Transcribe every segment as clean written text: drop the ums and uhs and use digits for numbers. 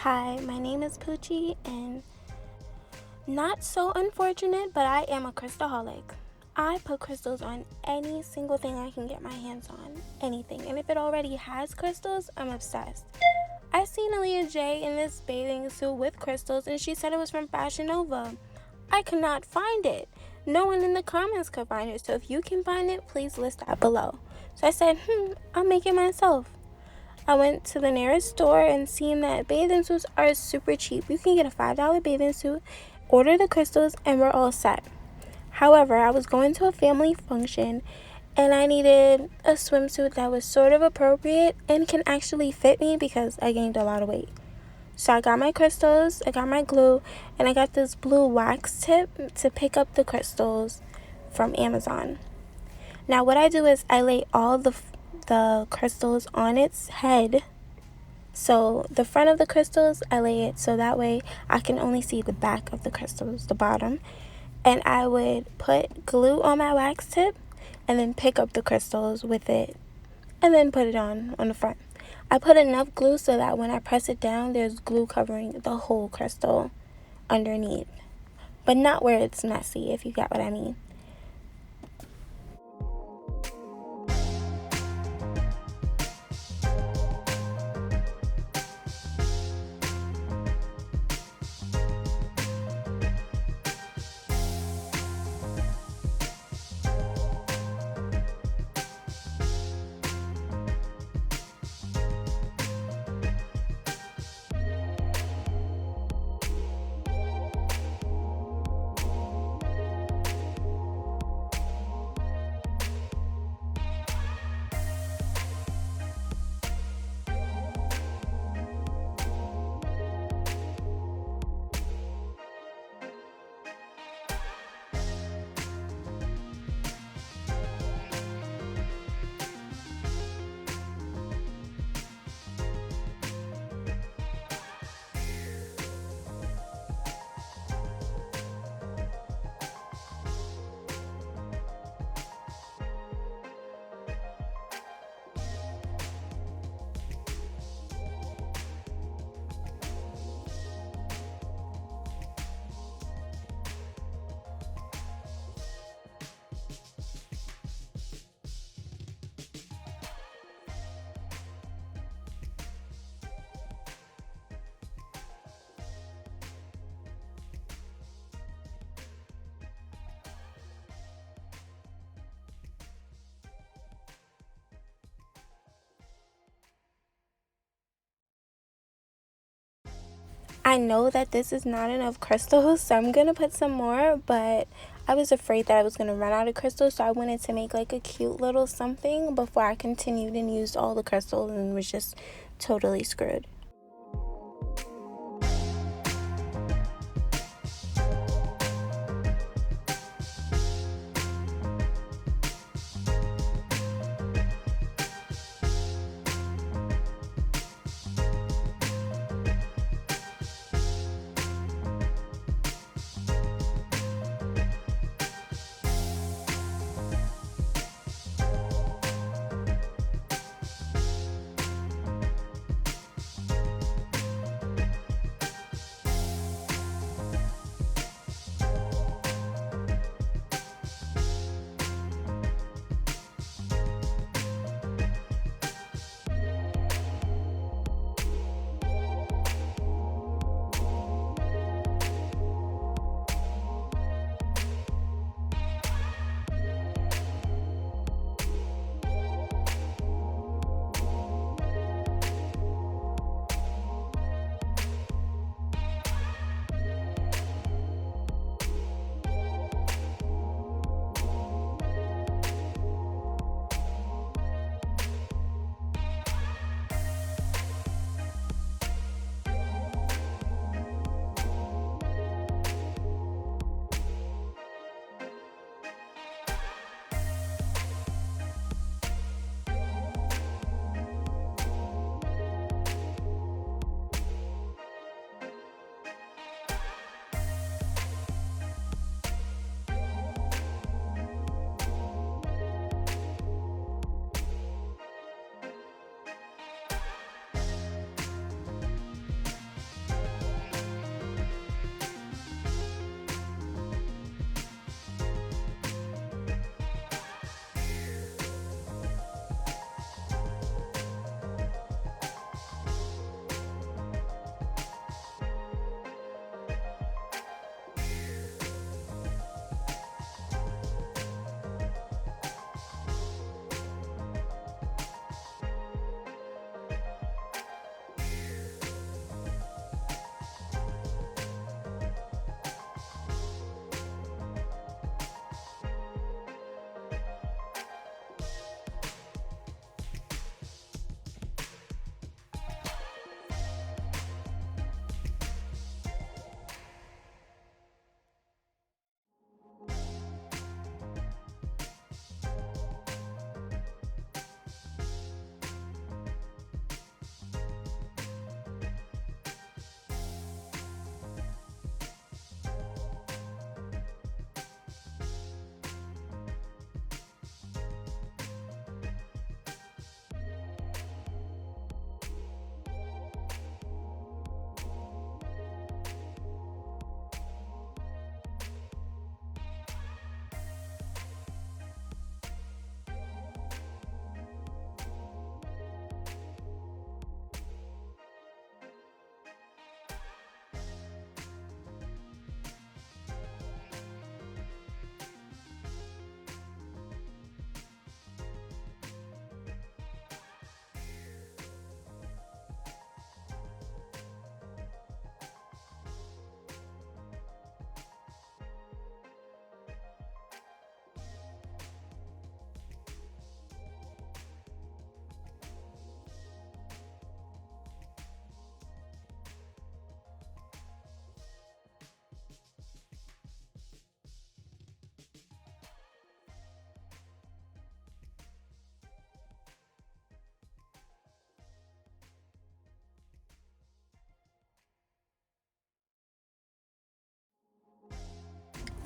Hi, my name is Poochie, and not so unfortunate, but I am a crystalholic. I put crystals on any single thing I can get my hands on, anything. And if it already has crystals, I'm obsessed. I seen Aaliyah Jay in this bathing suit with crystals, and she said it was from Fashion Nova. I could not find it. No one in the comments could find it, so if you can find it, please list that below. So I said, I'll make it myself. I went to the nearest store and seen that bathing suits are super cheap. You can get a $5 bathing suit, order the crystals, and we're all set. However, I was going to a family function and I needed a swimsuit that was sort of appropriate and can actually fit me because I gained a lot of weight. So I got my crystals, I got my glue, and I got this blue wax tip to pick up the crystals from Amazon. Now what I do is I lay all the crystals on its head. So the front of the crystals, I lay it so that way I can only see the back of the crystals, the bottom. And I would put glue on my wax tip and then pick up the crystals with it and then put it on the front. I put enough glue so that when I press it down, there's glue covering the whole crystal underneath. But not where it's messy, if you get what I mean. I know that this is not enough crystals, so I'm going to put some more, but I was afraid that I was going to run out of crystals, so I wanted to make like a cute little something before I continued and used all the crystals and was just totally screwed.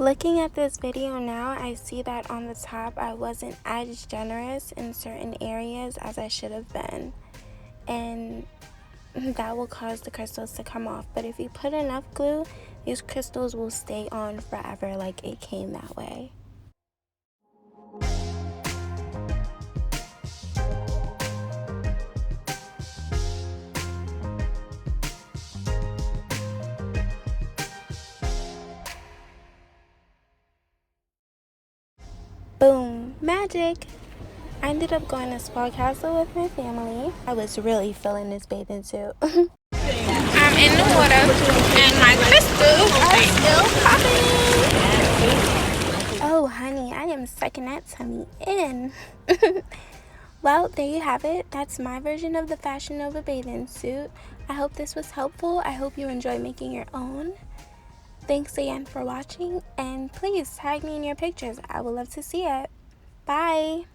Looking at this video now, I see that on the top I wasn't as generous in certain areas as I should have been, and that will cause the crystals to come off. But if you put enough glue, these crystals will stay on forever, like it came that way. Boom, magic. I ended up going to Spa Castle with my family. I was really feeling this bathing suit. I'm in the water and my crystals are still popping. Oh honey, I am sucking that tummy in. Well, there you have it. That's my version of the Fashion Nova bathing suit. I hope this was helpful. I hope you enjoy making your own. Thanks again for watching, and please tag me in your pictures. I would love to see it. Bye.